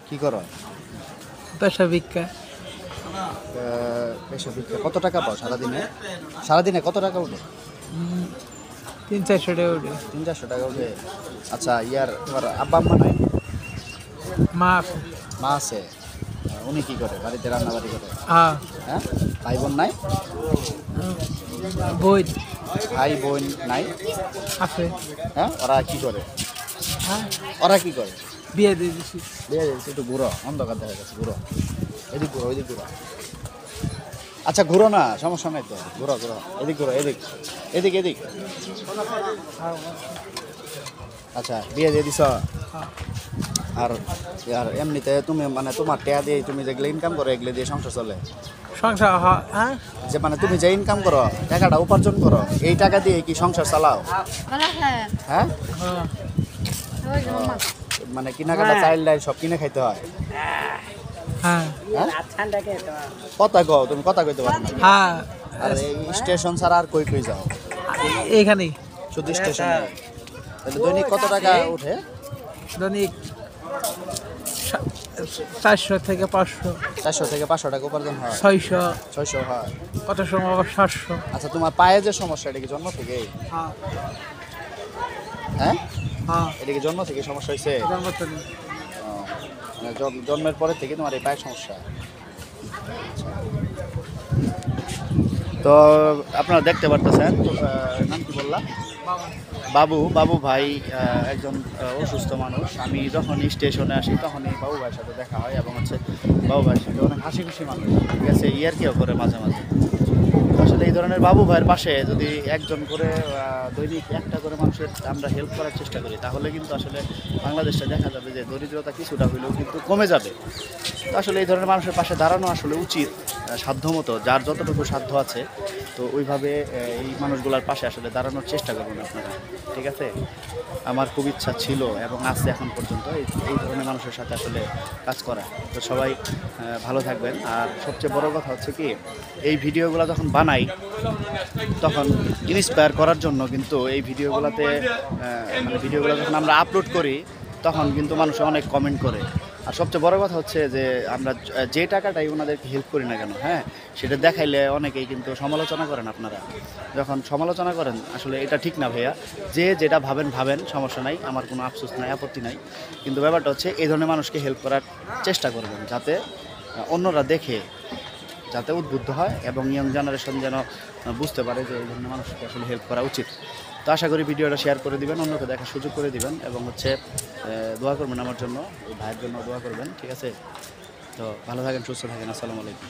কি করো? পেশা ভিক্ষা। পেশা ভিক্ষা। কত টাকা পাও সারাদিনে? সারাদিনে কত টাকা উঠে? 300-400 টাকা উঠে। 300-400 টাকা উঠে। আচ্ছা, তোমার আব্বা আম্মা নাই? মা আছে। মা আছে। উনি কি করে? বাড়িতে রান্নাবাড়ি করে? হ্যাঁ। হ্যাঁ, ভাই বোন নাই? বই ভাই বোন নাই? আছে। হ্যাঁ, ওরা কি করে? হ্যাঁ, ওরা কি করে? বিয়ে দিয়ে দিছি। বিয়ে দিয়েছে। একটু ঘুরো, অন্ধকার দেখা গেছে, ঘুরো। এদিক ঘুরো, ওইদিক ঘুরো। আচ্ছা, ঘুরো না, সমস্যা নাই তো। ঘুরো ঘুরো, এদিক ঘুরো, এদিক এদিক এদিক। আচ্ছা, বিয়ে দিয়ে দিছ? হ্যাঁ। আর আর এমনিতে তুমি মানে তোমার টাকা দিয়ে তুমি যেগুলো ইনকাম করো এগুলো দিয়ে সংসার চলে? সংসার হ্যাঁ। যে মানে তুমি যে ইনকাম করো, টাকাটা উপার্জন করো, এই টাকা দিয়ে কি সংসার চালাও? হ্যাঁ, হ্যাঁ। মানে কেনাকাটা চাইল্ড ডাইল সব কিনে খাইতে হয়? হ্যাঁ। হ্যাঁ, কথা কও, তুমি কথা কইতে পারো না। হ্যাঁ। আর এই স্টেশন ছাড়া আর কই কই যাও? এইখানেই শুধু স্টেশনে? তাহলে দৈনিক কত টাকা উঠে? দৈনিক 400 থেকে 500, 400 থেকে 500 টাকা উপার্জন হয়? 600, 600 হয়। কত সময় আবার 700। আচ্ছা, তোমার পায়ে যে সমস্যা এটা কি জন্ম থেকে? হ্যাঁ। হ্যাঁ, হ্যাঁ। এটা কি জন্ম থেকে সমস্যা হয়েছে? জন্মদিন। ও, মানে জন্মের পরে থেকে তোমার এই পায়ের সমস্যা। তো আপনারা দেখতে পারতেছেন, নাম কি বললাম? বাবু। বাবু ভাই একজন অসুস্থ মানুষ। আমি যখন স্টেশনে আসি তখনই বাবু ভাইয়ের সাথে দেখা হয় এবং বাবু ভাইয়ের সাথে অনেক হাসি খুশি মানুষ, ঠিক আছে, ইয়ার্কিও করে মাঝে মাঝে। আসলে এই ধরনের বাবু ভাইয়ের পাশে যদি একজন করে দৈনিক একটা করে মানুষের আমরা হেল্প করার চেষ্টা করি তাহলে কিন্তু আসলে বাংলাদেশটা দেখা যাবে যে দরিদ্রতা কিছুটা হলেও কিন্তু কমে যাবে। তো আসলে এই ধরনের মানুষের পাশে দাঁড়ানো আসলে উচিত, সাধ্যমতো যার যতটুকু সাধ্য আছে। তো ওইভাবে এই মানুষগুলোর পাশে আসলে দাঁড়ানোর চেষ্টা করবেন আপনারা, ঠিক আছে? আমার খুব ইচ্ছা ছিল এবং আছে এখন পর্যন্ত এই ধরনের মানুষের সাথে আসলে কাজ করা। তো সবাই ভালো থাকবেন। আর সবচেয়ে বড় কথা হচ্ছে কি, এই ভিডিওগুলো যখন বানাই তখন ইন্সপায়ার করার জন্য কিন্তু এই ভিডিওগুলোতে মানে ভিডিওগুলো যখন আমরা আপলোড করি তখন কিন্তু মানুষ অনেক কমেন্ট করে। আর সবচেয়ে বড় কথা হচ্ছে যে আমরা যে টাকাটাই ওনাদেরকে হেল্প করি না কেন, হ্যাঁ, সেটা দেখাইলে অনেকেই কিন্তু সমালোচনা করেন। আপনারা যখন সমালোচনা করেন আসলে এটা ঠিক না ভাইয়া। যে যেটা ভাবেন সমস্যা নাই, আমার কোনো আফসোস নাই, আপত্তি নাই। কিন্তু ব্যাপারটা হচ্ছে এই ধরনের মানুষকে হেল্প করার চেষ্টা করবেন যাতে অন্যরা দেখে যাতে উদ্বুদ্ধ হয় এবং ইয়ং জেনারেশন যেন বুঝতে পারে যে এই ধরনের মানুষকে আসলে হেল্প করা উচিত। তো আশা করি ভিডিওটা শেয়ার করে দিবেন, অন্যকে দেখার সুযোগ করে দিবেন এবং দোয়া করবেন আমার জন্য, এই ভাইয়ের জন্য দোয়া করবেন, ঠিক আছে? তো ভালো থাকেন, সুস্থ থাকেন। আসসালামু আলাইকুম।